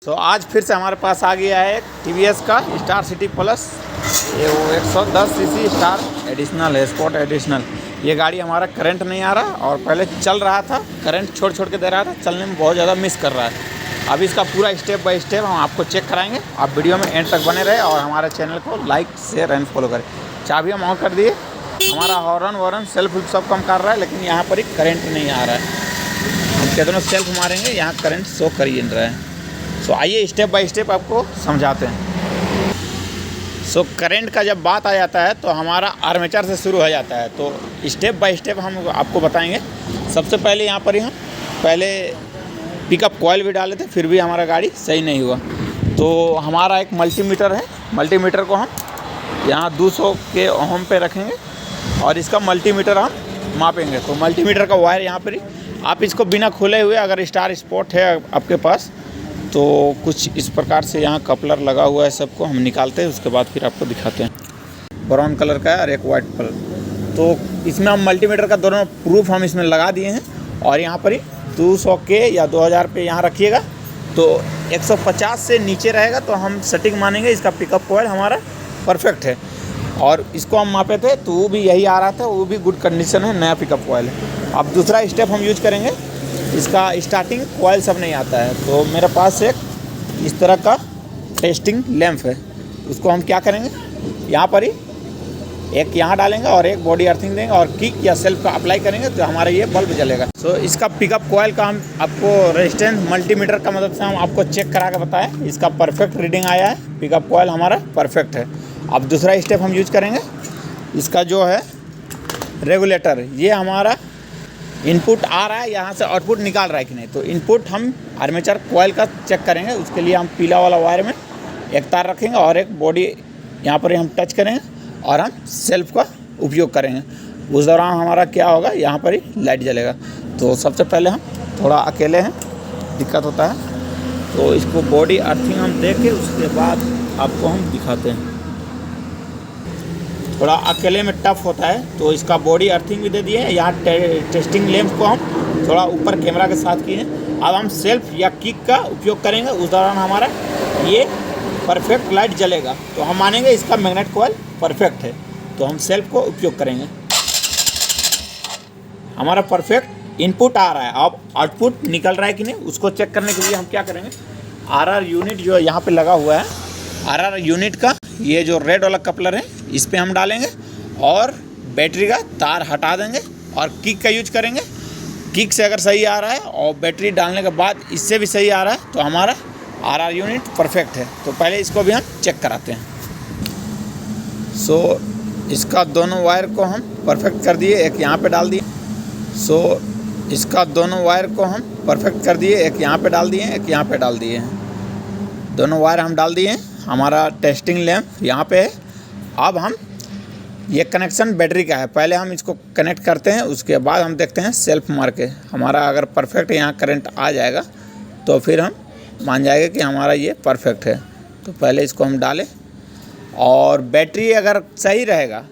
तो आज फिर से हमारे पास आ गया है टीवीएस का स्टार सिटी प्लस। ये वो 110 सीसी स्टार एडिशनल है, स्पोर्ट एडिशनल। ये गाड़ी हमारा करंट नहीं आ रहा और पहले चल रहा था, करंट छोड़ छोड़ के दे रहा था, चलने में बहुत ज़्यादा मिस कर रहा है। अभी इसका पूरा स्टेप बाय स्टेप हम आपको चेक कराएंगे। आप वीडियो में एंड तक बने रहे और हमारे चैनल को लाइक शेयर एंड फॉलो करें। चाबी हम ऑन कर दिए, हमारा हॉर्न वॉर्न सेल्फ सब कम कर रहा है, लेकिन यहाँ पर ही करंट नहीं आ रहा है। हम कितनों सेल्फ मारेंगे, यहाँ करंट शो कर ही नहीं रहा है। सो आइए स्टेप बाय स्टेप आपको समझाते हैं। सो करंट का जब बात आ जाता है तो हमारा आर्मेचर से शुरू हो जाता है। तो स्टेप बाय स्टेप हम आपको बताएंगे। सबसे पहले यहाँ पर ही हम पहले पिकअप कॉइल भी डाले थे, फिर भी हमारा गाड़ी सही नहीं हुआ। तो हमारा एक मल्टीमीटर है, मल्टीमीटर को हम यहाँ 200 के ओम पे रखेंगे और इसका मल्टीमीटर हम मापेंगे। तो मल्टीमीटर का वायर यहाँ पर ही, आप इसको बिना खुले हुए, अगर स्टार स्पॉट है आपके पास तो कुछ इस प्रकार से यहाँ कपलर लगा हुआ है, सबको हम निकालते हैं, उसके बाद फिर आपको दिखाते हैं। ब्राउन कलर का है और एक वाइट कलर। तो इसमें हम मल्टीमीटर का दोनों प्रूफ हम इसमें लगा दिए हैं और यहाँ पर ही 200 के या 2000 पे यहाँ रखिएगा। तो 150 से नीचे रहेगा तो हम सेटिंग मानेंगे इसका पिकअप कॉइल हमारा परफेक्ट है। और इसको हम मापे थे तो वो भी यही आ रहा था, वो भी गुड कंडीशन है, नया पिकअप कॉइल है। अब दूसरा स्टेप हम यूज करेंगे, इसका स्टार्टिंग कॉइल सब नहीं आता है। तो मेरे पास एक इस तरह का टेस्टिंग लैंप है, उसको हम क्या करेंगे, यहाँ पर ही एक यहाँ डालेंगे और एक बॉडी अर्थिंग देंगे और किक या सेल्फ का अप्लाई करेंगे तो हमारा ये बल्ब जलेगा। सो इसका पिकअप कॉइल का हम आपको रेजिस्टेंस मल्टीमीटर का मदद से हम आपको चेक करा के बताएं। इसका परफेक्ट रीडिंग आया है, पिकअप कॉइल हमारा परफेक्ट है। अब दूसरा स्टेप हम यूज करेंगे, इसका जो है रेगुलेटर, ये हमारा इनपुट आ रहा है, यहाँ से आउटपुट निकाल रहा है कि नहीं। तो इनपुट हम आर्मेचर कॉइल का चेक करेंगे, उसके लिए हम पीला वाला वायर में एक तार रखेंगे और एक बॉडी यहाँ पर हम टच करेंगे और हम सेल्फ का उपयोग करेंगे। उस दौरान हमारा क्या होगा, यहाँ पर ही लाइट जलेगा। तो सबसे पहले हम थोड़ा अकेले हैं, दिक्कत होता है, तो इसको बॉडी अर्थिंग हम दे के उसके बाद आपको हम दिखाते हैं। थोड़ा अकेले में टफ होता है तो इसका बॉडी अर्थिंग भी दे दिए हैं। यहाँ टेस्टिंग लैंप को हम थोड़ा ऊपर कैमरा के साथ किए हैं। अब हम सेल्फ या किक का उपयोग करेंगे, उस दौरान हमारा ये परफेक्ट लाइट जलेगा। तो हम मानेंगे इसका मैग्नेट कॉइल परफेक्ट है। तो हम सेल्फ को उपयोग करेंगे, हमारा परफेक्ट इनपुट आ रहा है। अब आउटपुट निकल रहा है कि नहीं, उसको चेक करने के लिए हम क्या करेंगे, आरआर यूनिट जो यहाँ पे लगा हुआ है, आरआर यूनिट का ये जो रेड वाला कपलर है, इस पे हम डालेंगे और बैटरी का तार हटा देंगे और किक का यूज करेंगे। किक से अगर सही आ रहा है और बैटरी डालने के बाद इससे भी सही आ रहा है तो हमारा आरआर यूनिट परफेक्ट है। तो पहले इसको भी हम चेक कराते हैं। सो इसका दोनों वायर को हम परफेक्ट कर दिए, एक यहाँ पे डाल दिए। सो इसका दोनों वायर को हम परफेक्ट कर दिए, एक यहाँ पे डाल दिए, एक यहाँ पे डाल दिए हैं। दोनों वायर हम डाल दिए हैं। हमारा टेस्टिंग लैंप यहाँ पे है। अब हम ये कनेक्शन बैटरी का है, पहले हम इसको कनेक्ट करते हैं, उसके बाद हम देखते हैं सेल्फ मार के। हमारा अगर परफेक्ट यहाँ करंट आ जाएगा तो फिर हम मान जाएंगे कि हमारा ये परफेक्ट है। तो पहले इसको हम डालें और बैटरी अगर सही रहेगा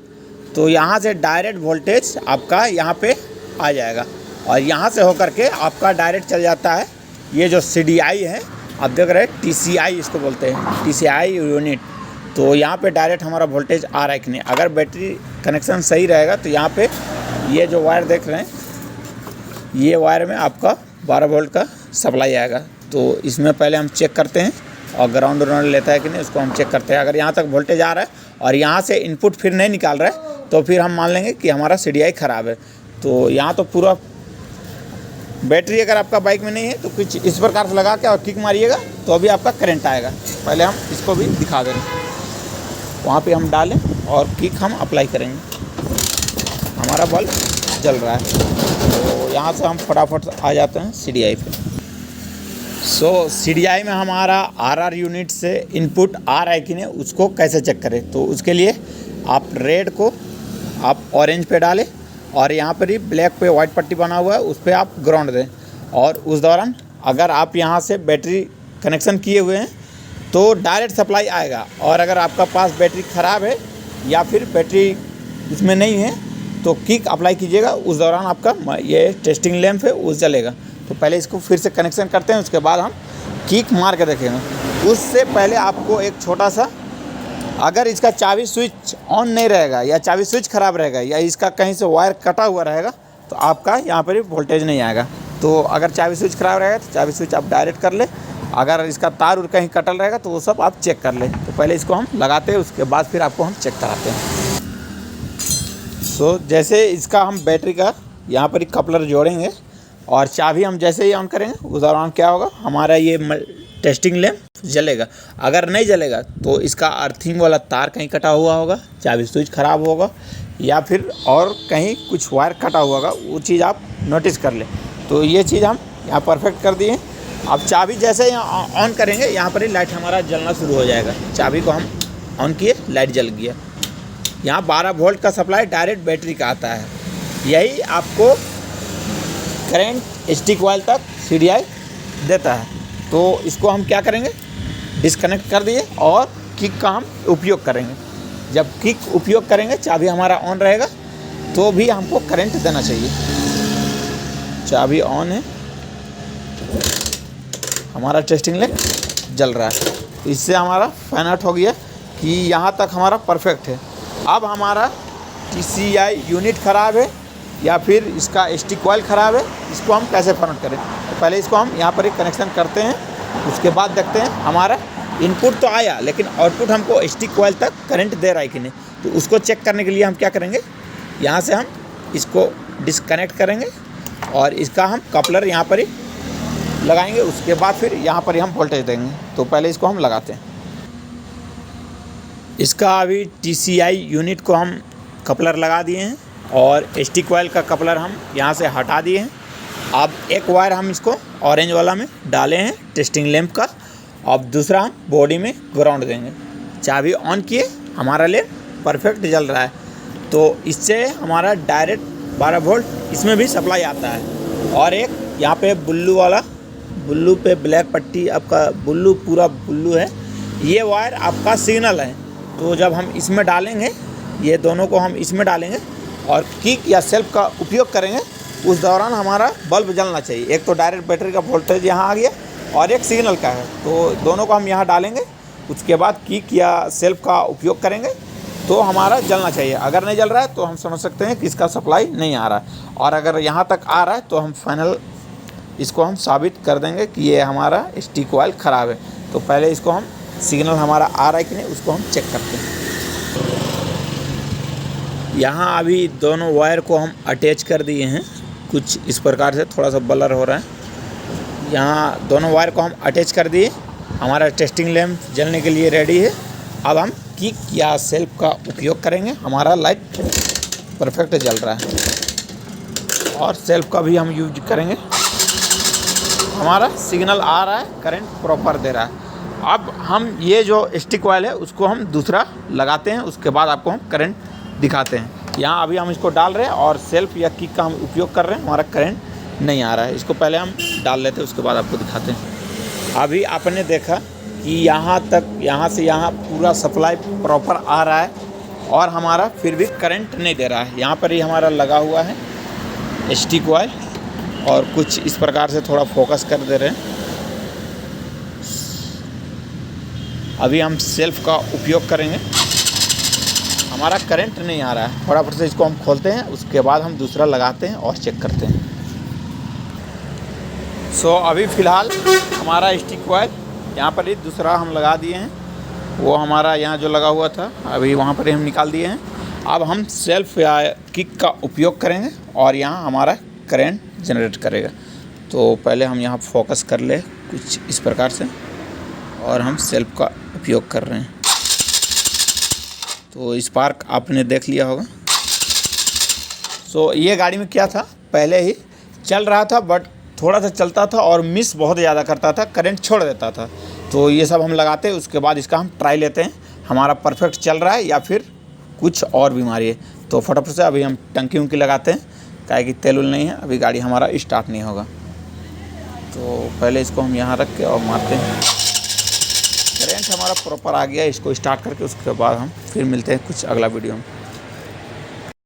तो यहाँ से डायरेक्ट वोल्टेज आपका यहाँ पे आ जाएगा और यहाँ से होकर के आपका डायरेक्ट चल जाता है ये जो CDI है, आप देख रहे हैं TCI इसको बोलते हैं, TCI यूनिट। तो यहाँ पे डायरेक्ट हमारा वोल्टेज आ रहा है कि नहीं। अगर बैटरी कनेक्शन सही रहेगा तो यहाँ पे ये जो वायर देख रहे हैं, ये वायर में आपका 12 वोल्ट का सप्लाई आएगा। तो इसमें पहले हम चेक करते हैं और ग्राउंड व्राउंड लेता है कि नहीं, उसको हम चेक करते हैं। अगर यहाँ तक वोल्टेज आ रहा है और यहाँ से इनपुट फिर नहीं निकाल रहा है तो फिर हम मान लेंगे कि हमारा CDI ख़राब है। तो यहाँ तो पूरा बैटरी अगर आपका बाइक में नहीं है तो कुछ इस प्रकार से लगा के और किक मारिएगा तो अभी आपका करंट आएगा। पहले हम इसको भी दिखा देंगे, वहाँ पे हम डालें और किक हम अप्लाई करेंगे, हमारा बल्ब जल रहा है। तो यहाँ से हम फटाफट आ जाते हैं CDI पे। सो CDI में हमारा आरआर यूनिट से इनपुट आ रहा है कि नहीं, उसको कैसे चेक करें। तो उसके लिए आप रेड को आप ऑरेंज पे डालें और यहाँ पर ही ब्लैक पे वाइट पट्टी बना हुआ है, उस पर आप ग्राउंड दें। और उस दौरान अगर आप यहाँ से बैटरी कनेक्शन किए हुए हैं तो डायरेक्ट सप्लाई आएगा। और अगर आपका पास बैटरी ख़राब है या फिर बैटरी इसमें नहीं है तो किक अप्लाई कीजिएगा, उस दौरान आपका ये टेस्टिंग लैंप है वो जलेगा। तो पहले इसको फिर से कनेक्शन करते हैं, उसके बाद हम किक मार के देखेंगे। उससे पहले आपको एक छोटा सा, अगर इसका चाबी स्विच ऑन नहीं रहेगा या चाबी स्विच ख़राब रहेगा या इसका कहीं से वायर कटा हुआ रहेगा तो आपका यहाँ पर ही वोल्टेज नहीं आएगा। तो अगर चाबी स्विच ख़राब रहेगा तो चाबी स्विच आप डायरेक्ट कर ले, अगर इसका तार कहीं कटल रहेगा तो वो सब आप चेक कर ले। तो पहले इसको हम लगाते हैं, उसके बाद फिर आपको हम चेक कराते हैं। सो जैसे इसका हम बैटरी का यहाँ पर ही कपलर जोड़ेंगे और चाबी हम जैसे ही ऑन करेंगे उस दौरान क्या होगा, हमारा ये टेस्टिंग लैंप जलेगा। अगर नहीं जलेगा तो इसका अर्थिंग वाला तार कहीं कटा हुआ होगा, चाबी स्विच ख़राब होगा या फिर और कहीं कुछ वायर कटा हुआ होगा, वो चीज़ आप नोटिस कर ले। तो ये चीज़ हम यहाँ परफेक्ट कर दिए। अब चाबी जैसे ही ऑन करेंगे यहाँ पर ही लाइट हमारा जलना शुरू हो जाएगा। चाबी को हम ऑन किए, लाइट जल गया। यहाँ 12 वोल्ट का सप्लाई डायरेक्ट बैटरी का आता है। यही आपको करंट स्टिक वायर तक CDI देता है। तो इसको हम क्या करेंगे, डिस्कनेक्ट कर दिए और किक का हम उपयोग करेंगे। जब किक उपयोग करेंगे चाबी हमारा ऑन रहेगा तो भी हमको करंट देना चाहिए। चाबी ऑन है, हमारा टेस्टिंग लैंप जल रहा है। इससे हमारा फाइंड आउट हो गया कि यहाँ तक हमारा परफेक्ट है। अब हमारा TCI यूनिट ख़राब है या फिर इसका स्टिक कॉइल ख़राब है, इसको हम कैसे फाइंड आउट करें। तो पहले इसको हम यहाँ पर एक कनेक्शन करते हैं, उसके बाद देखते हैं हमारा इनपुट तो आया लेकिन आउटपुट हमको स्टिक कॉइल तक करंट दे रहा है कि नहीं। तो उसको चेक करने के लिए हम क्या करेंगे, यहाँ से हम इसको डिस्कनेक्ट करेंगे और इसका हम कपलर यहाँ पर ही लगाएंगे। उसके बाद फिर यहाँ पर ही हम वोल्टेज देंगे। तो पहले इसको हम लगाते हैं। इसका अभी TCI यूनिट को हम कपलर लगा दिए हैं और स्टिक कॉइल का कपलर हम यहाँ से हटा दिए हैं। अब एक वायर हम इसको ऑरेंज वाला में डाले हैं टेस्टिंग लैंप का। अब दूसरा हम बॉडी में ग्राउंड देंगे। चाबी ऑन किए, हमारा लैंप परफेक्ट जल रहा है। तो इससे हमारा डायरेक्ट 12 वोल्ट इसमें भी सप्लाई आता है। और एक यहाँ पे ब्लू वाला, ब्लू पे ब्लैक पट्टी, आपका ब्लू पूरा ब्लू है, ये वायर आपका सिग्नल है। तो जब हम इसमें डालेंगे, ये दोनों को हम इसमें डालेंगे और किक या सेल्फ का उपयोग करेंगे, उस दौरान हमारा बल्ब जलना चाहिए। एक तो डायरेक्ट बैटरी का वोल्टेज यहाँ आ गया और एक सिग्नल का है। तो दोनों को हम यहाँ डालेंगे, उसके बाद किक या सेल्फ का उपयोग करेंगे तो हमारा जलना चाहिए। अगर नहीं जल रहा है तो हम समझ सकते हैं कि इसका सप्लाई नहीं आ रहा है। और अगर यहाँ तक आ रहा है तो हम फाइनल इसको हम साबित कर देंगे कि ये हमारा स्टिक कॉइल ख़राब है। तो पहले इसको हम सिग्नल हमारा आ रहा है कि नहीं उसको हम चेक करते हैं। यहाँ अभी दोनों वायर को हम अटैच कर दिए हैं। कुछ इस प्रकार से थोड़ा सा ब्लर हो रहा है। यहाँ दोनों वायर को हम अटैच कर दिए। हमारा टेस्टिंग लैंप जलने के लिए रेडी है। अब हम किक या सेल्फ का उपयोग करेंगे। हमारा लाइट परफेक्ट जल रहा है और सेल्फ का भी हम यूज करेंगे। हमारा सिग्नल आ रहा है, करंट प्रॉपर दे रहा है। अब हम ये जो स्टिक कॉइल है उसको हम दूसरा लगाते हैं, उसके बाद आपको हम करंट दिखाते हैं। यहाँ अभी हम इसको डाल रहे हैं और सेल्फ या किक का हम उपयोग कर रहे हैं। हमारा करंट नहीं आ रहा है, इसको पहले हम डाल लेते हैं, उसके बाद आपको दिखाते हैं। अभी आपने देखा कि यहाँ तक, यहाँ से यहाँ पूरा सप्लाई प्रॉपर आ रहा है और हमारा फिर भी करंट नहीं दे रहा है। यहाँ पर ही हमारा लगा हुआ है स्टिक कॉइल और कुछ इस प्रकार से थोड़ा फोकस कर दे रहे हैं। अभी हम सेल्फ का उपयोग करेंगे। हमारा करंट नहीं आ रहा है। फटाफट से इसको हम खोलते हैं, उसके बाद हम दूसरा लगाते हैं और चेक करते हैं। सो अभी फ़िलहाल हमारा स्टिक कॉइल यहाँ पर ही दूसरा हम लगा दिए हैं। वो हमारा यहाँ जो लगा हुआ था अभी वहाँ पर ही हम निकाल दिए हैं। अब हम सेल्फ या किक का उपयोग करेंगे और यहाँ हमारा करंट जनरेट करेगा। तो पहले हम यहाँ फोकस कर ले कुछ इस प्रकार से और हम सेल्फ का उपयोग कर रहे हैं। तो स्पार्क आपने देख लिया होगा। सो ये गाड़ी में क्या था, पहले ही चल रहा था बट थोड़ा सा चलता था और मिस बहुत ज़्यादा करता था, करंट छोड़ देता था। तो ये सब हम लगाते हैं, उसके बाद इसका हम ट्राई लेते हैं हमारा परफेक्ट चल रहा है या फिर कुछ और बीमारी है। तो फटाफट से अभी हम टंकी उंकी लगाते हैं, काहे कि तेल उल नहीं है, अभी गाड़ी हमारा स्टार्ट नहीं होगा। तो पहले इसको हम यहाँ रख के और मारते हैं। करंट हमारा प्रॉपर आ गया, इसको स्टार्ट करके उसके बाद हम फिर मिलते हैं कुछ अगला वीडियो में।